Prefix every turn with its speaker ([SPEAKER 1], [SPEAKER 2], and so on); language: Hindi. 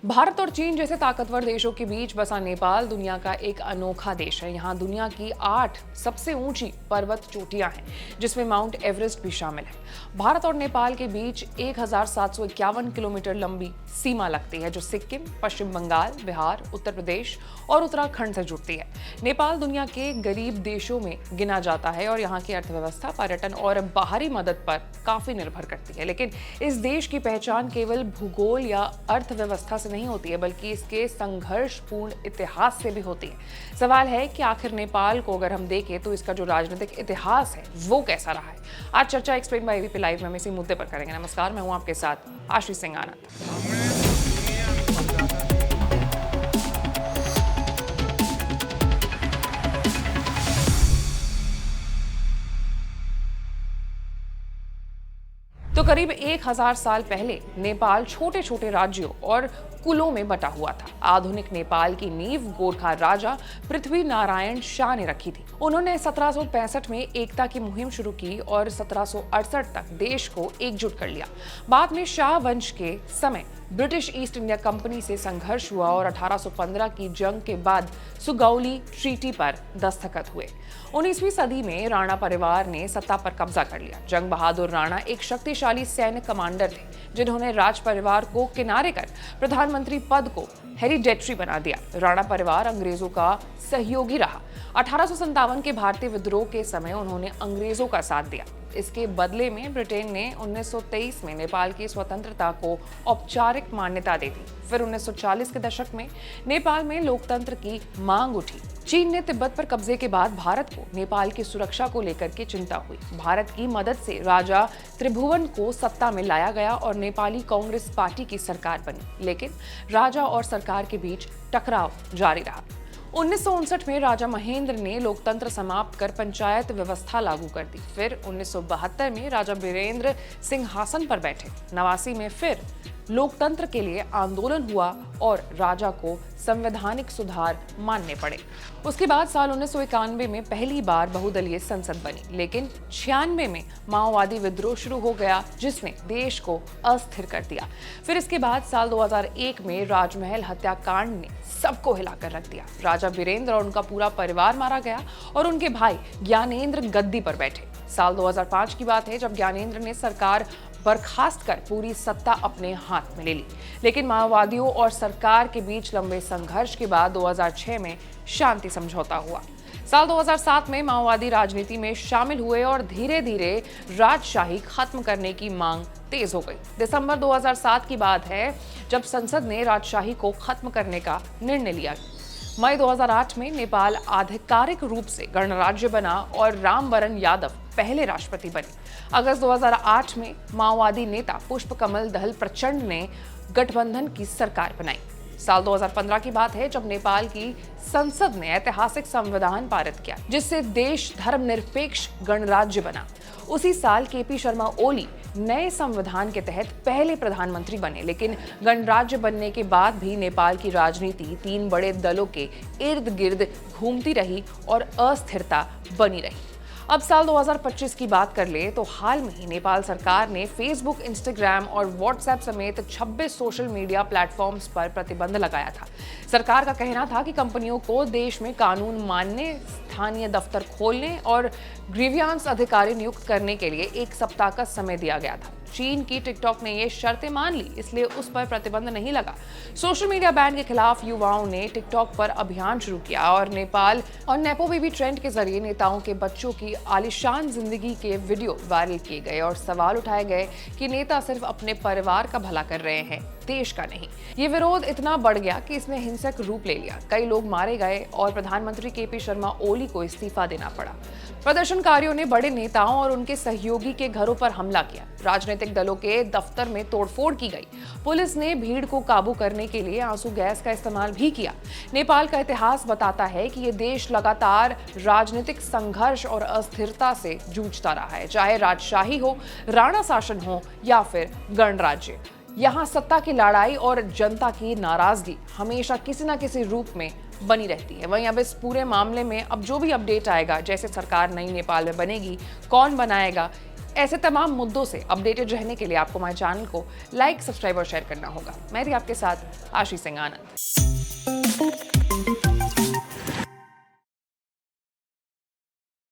[SPEAKER 1] भारत और चीन जैसे ताकतवर देशों के बीच बसा नेपाल दुनिया का एक अनोखा देश है। यहाँ दुनिया की 8 सबसे ऊंची पर्वत चोटियां हैं, जिसमें माउंट एवरेस्ट भी शामिल है। भारत और नेपाल के बीच 1751 किलोमीटर लंबी सीमा लगती है, जो सिक्किम, पश्चिम बंगाल, बिहार, उत्तर प्रदेश और उत्तराखंड से जुड़ती है। नेपाल दुनिया के गरीब देशों में गिना जाता है और यहाँ की अर्थव्यवस्था पर्यटन और बाहरी मदद पर काफी निर्भर करती है। लेकिन इस देश की पहचान केवल भूगोल या अर्थव्यवस्था से नहीं होती है, बल्कि इसके संघर्षपूर्ण इतिहास से भी होती है। सवाल है कि आखिर नेपाल को अगर हम देखें तो इसका जो राजनीतिक इतिहास है वो कैसा रहा है। आज चर्चा एक्सप्लेन बाय एबीपी लाइव में हम इसी मुद्दे पर करेंगे। नमस्कार, मैं हूं आपके साथ आशीष सिंह आनंद। तो करीब 1000 साल पहले नेपाल छोटे छोटे राज्यों और कुलों में बटा हुआ था। आधुनिक नेपाल की नींव गोरखा राजा पृथ्वी नारायण शाह ने रखी थी। उन्होंने 1765 में एकता की मुहिम शुरू की और 1768 तक देश को एकजुट कर लिया। बाद में शाह वंश के समय ब्रिटिश ईस्ट इंडिया कंपनी से संघर्ष हुआ और 1815 की जंग के बाद सुगौली ट्रीटी पर दस्तखत हुए। 19वीं सदी में राणा परिवार ने सत्ता पर कब्जा कर लिया। जंग बहादुर राणा एक शक्तिशाली सैन्य कमांडर थे, जिन्होंने राज परिवार को किनारे कर प्रधानमंत्री पद को हेरिडेटरी बना दिया। राणा परिवार अंग्रेजों का सहयोगी रहा। 1857 के भारतीय विद्रोह के समय उन्होंने अंग्रेजों का साथ दिया। इसके बदले में ब्रिटेन ने 1923 में नेपाल की स्वतंत्रता को औपचारिक मान्यता दे दी। फिर 1940 के दशक में नेपाल में लोकतंत्र की मांग उठी। चीन ने तिब्बत पर कब्जे के बाद भारत को नेपाल की सुरक्षा को लेकर के चिंता हुई। भारत की मदद से राजा त्रिभुवन को सत्ता में लाया गया और नेपाली कांग्रेस पार्टी की सरकार बनी। लेकिन राजा और सरकार के बीच टकराव जारी रहा। 1959 में राजा महेंद्र ने लोकतंत्र समाप्त कर पंचायत व्यवस्था लागू कर दी। फिर 1972 में राजा बीरेंद्र सिंहासन पर बैठे। 89 में फिर लोकतंत्र के लिए आंदोलन हुआ और राजा को संवैधानिक सुधार मानने पड़े। उसके बाद साल 1991 में पहली बार बहुदलीय संसद बनी। लेकिन 96 में माओवादी विद्रोह शुरू हो गया, जिसने देश को अस्थिर कर दिया। फिर इसके बाद साल 2001 में राजमहल हत्याकांड ने सबको हिलाकर रख दिया। राजा बीरेंद्र और उनका पूरा परिवार मारा गया और उनके भाई ज्ञानेंद्र गद्दी पर बैठे। साल 2005 की बात है, जब ज्ञानेंद्र ने सरकार बर्खास्त कर पूरी सत्ता अपने हाथ में ले ली। लेकिन माओवादियों और सरकार के बीच लंबे संघर्ष के बाद 2006 में शांति समझौता हुआ। साल 2007 में माओवादी राजनीति में शामिल हुए और धीरे धीरे राजशाही खत्म करने की मांग तेज हो गई। दिसंबर 2007 की बात है, जब संसद ने राजशाही को खत्म करने का निर्णय लिया। मई 2008 में नेपाल आधिकारिक रूप से गणराज्य बना और रामवरण यादव पहले राष्ट्रपति बने। अगस्त 2008 में माओवादी नेता पुष्पकमल दहल प्रचंड ने गठबंधन की सरकार बनाई। साल 2015 की बात है, जब नेपाल की संसद ने ऐतिहासिक संविधान पारित किया, जिससे देश धर्मनिरपेक्ष गणराज्य बना। उसी साल केपी शर्मा ओली नए संविधान के तहत पहले प्रधानमंत्री बने। लेकिन गणराज्य बनने के बाद भी नेपाल की राजनीति 3 बड़े दलों के इर्द गिर्द घूमती रही और अस्थिरता बनी रही। अब साल 2025 की बात कर ले तो हाल में ही नेपाल सरकार ने फेसबुक, इंस्टाग्राम और व्हाट्सएप समेत 26 सोशल मीडिया प्लेटफॉर्म्स पर प्रतिबंध लगाया था। सरकार का कहना था कि कंपनियों को देश में कानून मानने, स्थानीय दफ्तर खोलने और ग्रीवियांस अधिकारी नियुक्त करने के लिए 1 सप्ताह का समय दिया गया था। चीन की टिकटॉक ने ये शर्तें मान ली, इसलिए उस पर प्रतिबंध नहीं लगा। सोशल मीडिया बैन के खिलाफ युवाओं ने टिकटॉक पर अभियान शुरू किया और नेपाल और नेपो बेबी ट्रेंड के जरिए नेताओं के बच्चों की आलीशान जिंदगी के वीडियो वायरल किए गए और सवाल उठाए गए कि नेता सिर्फ अपने परिवार का भला कर रहे हैं, देश का नहीं। ये विरोध इतना बढ़ गया कि इसने हिंसक रूप ले लिया। कई लोग मारे गए और प्रधानमंत्री केपी शर्मा ओली को इस्तीफा देना पड़ा। प्रदर्शनकारियों ने बड़े नेताओं और उनके सहयोगी के घरों पर हमला किया। राजनीतिक दलों के दफ्तर में तोड़फोड़ की गई। पुलिस ने भीड़ को काबू करने के लिए आंसू गैस का इस्तेमाल भी किया। नेपाल का इतिहास बताता है कि ये देश लगातार राजनीतिक संघर्ष और अस्थिरता से जूझता रहा है, चाहे राजशाही हो, राणा शासन हो या फिर गणराज्य। यहाँ सत्ता की लड़ाई और जनता की नाराजगी हमेशा किसी न किसी रूप में बनी रहती है। वहीं अब इस पूरे मामले में अब जो भी अपडेट आएगा, जैसे सरकार नई नेपाल में बनेगी, कौन बनाएगा, ऐसे तमाम मुद्दों से अपडेटेड रहने के लिए आपको हमारे चैनल को लाइक, सब्सक्राइब और शेयर करना होगा। मैं थी आपके साथ आशीष सिंह आनंद।